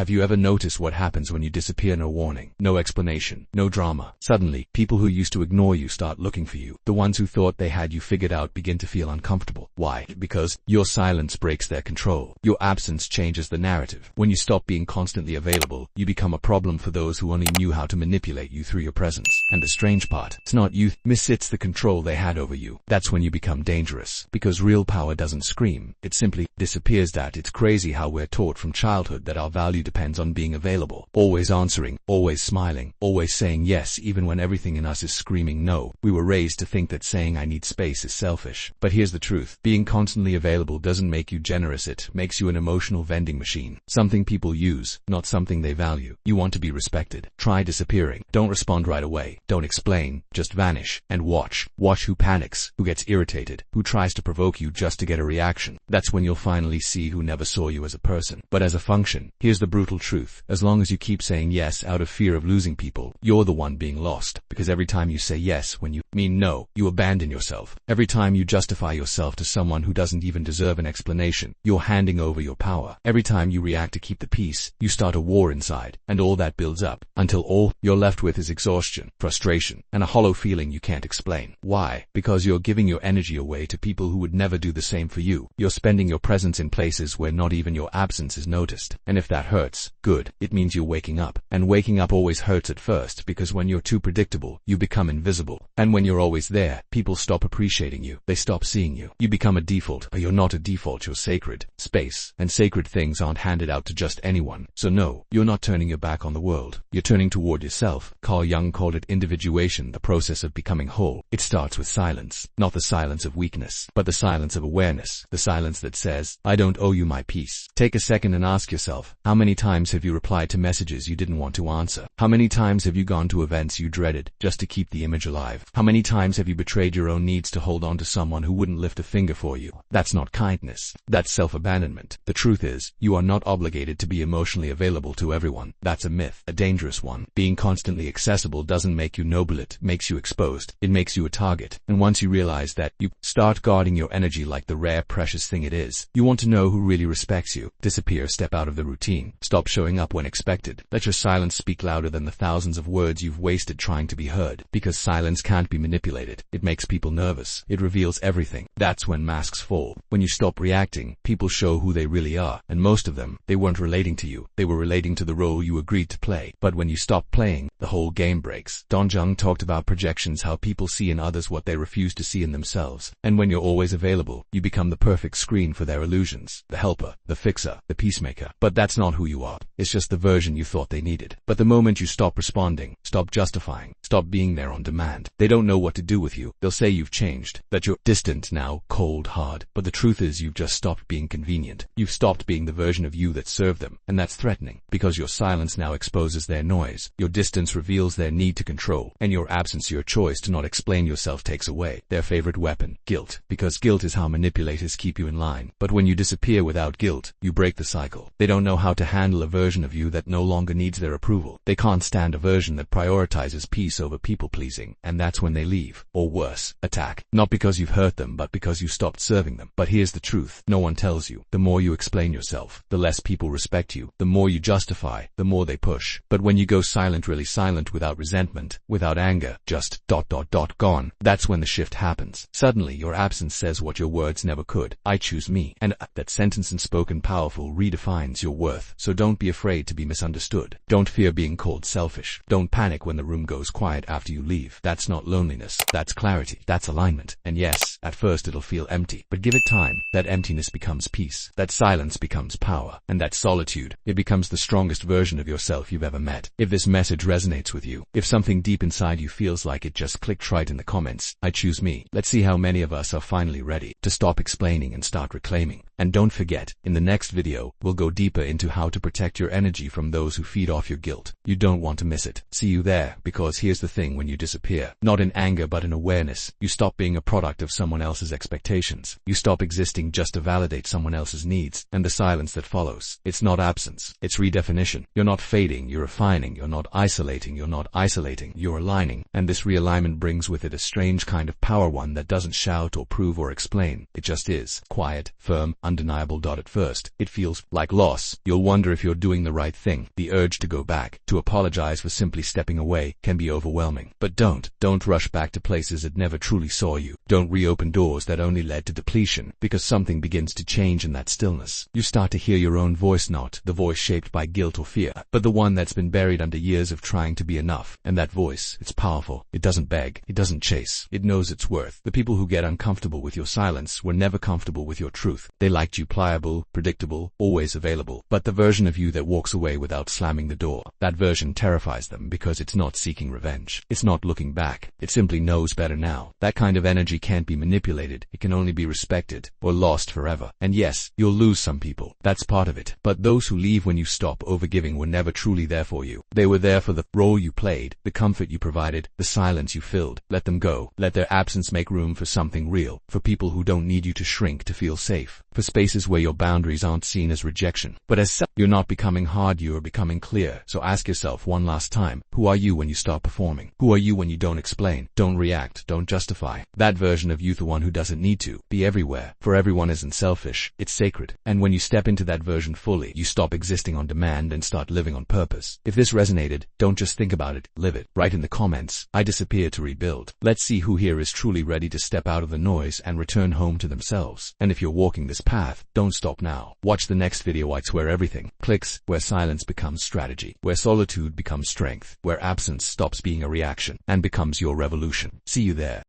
Have you ever noticed what happens when you disappear? No warning, no explanation, no drama. Suddenly, people who used to ignore you start looking for you. The ones who thought they had you figured out begin to feel uncomfortable. Why? Because your silence breaks their control. Your absence changes the narrative. When you stop being constantly available, you become a problem for those who only knew how to manipulate you through your presence. And the strange part, it's not you miss, it's the control they had over you. That's when you become dangerous. Because real power doesn't scream, it simply disappears. That it's crazy how we're taught from childhood that our value depends on being available, always answering, always smiling, always saying yes even when everything in us is screaming no. We were raised to think that saying I need space is selfish. But here's the truth. Being constantly available doesn't make you generous, it makes you an emotional vending machine. Something people use, not something they value. You want to be respected? Try disappearing. Don't respond right away. Don't explain. Just vanish. And watch. Watch who panics, who gets irritated, who tries to provoke you just to get a reaction. That's when you'll finally see who never saw you as a person, but as a function. Here's the brutal truth. As long as you keep saying yes out of fear of losing people, you're the one being lost. Because every time you say yes when you mean no, you abandon yourself. Every time you justify yourself to someone who doesn't even deserve an explanation, you're handing over your power. Every time you react to keep the peace, you start a war inside, and all that builds up, until all you're left with is exhaustion, frustration, and a hollow feeling you can't explain. Why? Because you're giving your energy away to people who would never do the same for you. You're spending your presence in places where not even your absence is noticed. And if that hurts, good. It means you're waking up. And waking up always hurts at first, because when you're too predictable, you become invisible. And when you're always there, people stop appreciating you. They stop seeing you. You become a default. But you're not a default, you're sacred. Space and sacred things aren't handed out to just anyone. So no, you're not turning your back on the world. You're turning toward yourself. Carl Jung called it individuation, the process of becoming whole. It starts with silence. Not the silence of weakness, but the silence of awareness. The silence that says, I don't owe you my peace. Take a second and ask yourself, how many times have you replied to messages you didn't want to answer? How many times have you gone to events you dreaded just to keep the image alive? How many times have you betrayed your own needs to hold on to someone who wouldn't lift a finger for you? That's not kindness. That's self-abandonment. The truth is, you are not obligated to be emotionally available to everyone. That's a myth, a dangerous one. Being constantly accessible doesn't make you noble, it makes you exposed. It makes you a target. And once you realize that, you start guarding your energy like the rare, precious thing it is. You want to know who really respects you. Disappear, step out of the routine. Stop showing up when expected. Let your silence speak louder than the thousands of words you've wasted trying to be heard. Because silence can't be manipulated. It makes people nervous. It reveals everything. That's when masks fall. When you stop reacting, people show who they really are. And most of them, they weren't relating to you. They were relating to the role you agreed to play. But when you stop playing, the whole game breaks. Carl Jung talked about projections, how people see in others what they refuse to see in themselves. And when you're always available, you become the perfect screen for their illusions. The helper, the fixer, the peacemaker. But that's not who you are. It's just the version you thought they needed. But the moment you stop responding, stop justifying, stop being there on demand, they don't know what to do with you. They'll say you've changed, that you're distant now, cold, hard. But the truth is you've just stopped being convenient. You've stopped being the version of you that served them. And that's threatening. Because your silence now exposes their noise. Your distance reveals their need to control. And your absence, your choice to not explain yourself, takes away their favorite weapon, guilt. Because guilt is how manipulators keep you in line. But when you disappear without guilt, you break the cycle. They don't know how to handle a version of you that no longer needs their approval. They can't stand a version that prioritizes peace over people-pleasing. And that's when they leave. Or worse, attack. Not because you've hurt them, but because you stopped serving them. But here's the truth. No one tells you. The more you explain yourself, the less people respect you. The more you justify, the more they push. But when you go silent, really silent, without resentment, without anger, just ... gone, that's when the shift happens. Suddenly your absence says what your words never could. I choose me. And that sentence, unspoken, powerful, redefines your worth. So don't be afraid to be misunderstood. Don't fear being called selfish. Don't panic when the room goes quiet after you leave. That's not loneliness. That's clarity. That's alignment. And yes, at first it'll feel empty. But give it time. That emptiness becomes peace. That silence becomes power. And that solitude, it becomes the strongest version of yourself you've ever met. If this message resonates with you, if something deep inside you feels like it just clicked, right in the comments, I choose me. Let's see how many of us are finally ready to stop explaining and start reclaiming. And don't forget, in the next video, we'll go deeper into how to protect your energy from those who feed off your guilt. You don't want to miss it. See you there, because here's the thing: when you disappear, not in anger but in awareness, you stop being a product of someone someone else's expectations. You stop existing just to validate someone else's needs, and the silence that follows. It's not absence, it's redefinition. You're not fading, you're refining. You're not isolating, you're aligning. And this realignment brings with it a strange kind of power, one that doesn't shout or prove or explain. It just is. Quiet, firm, undeniable. At first, it feels like loss. You'll wonder if you're doing the right thing. The urge to go back, to apologize for simply stepping away, can be overwhelming. But don't rush back to places that never truly saw you. Don't reopen doors that only led to depletion, because something begins to change in that stillness. You start to hear your own voice, not the voice shaped by guilt or fear, but the one that's been buried under years of trying to be enough. And that voice, it's powerful. It doesn't beg, it doesn't chase, it knows its worth. The people who get uncomfortable with your silence were never comfortable with your truth. They liked you pliable, predictable, always available. But the version of you that walks away without slamming the door, that version terrifies them, because it's not seeking revenge. It's not looking back. It simply knows better now. That kind of energy can't be manipulated. It can only be respected, or lost forever. And yes, you'll lose some people. That's part of it. But those who leave when you stop overgiving were never truly there for you. They were there for the role you played, the comfort you provided, the silence you filled. Let them go. Let their absence make room for something real, for people who don't need you to shrink to feel safe, for spaces where your boundaries aren't seen as rejection, but as such. You're not becoming hard, you are becoming clear. So ask yourself one last time, who are you when you start performing? Who are you when you don't explain, don't react, don't justify? That version of you, the one who doesn't need to be everywhere, for everyone, isn't selfish, it's sacred. And when you step into that version fully, you stop existing on demand and start living on purpose. If this resonated, don't just think about it, live it. Write in the comments, I disappear to rebuild. Let's see who here is truly ready to step out of the noise and return home to themselves. And if you're walking this path, don't stop now. Watch the next video. It's where everything clicks, where silence becomes strategy, where solitude becomes strength, where absence stops being a reaction and becomes your revolution. See you there.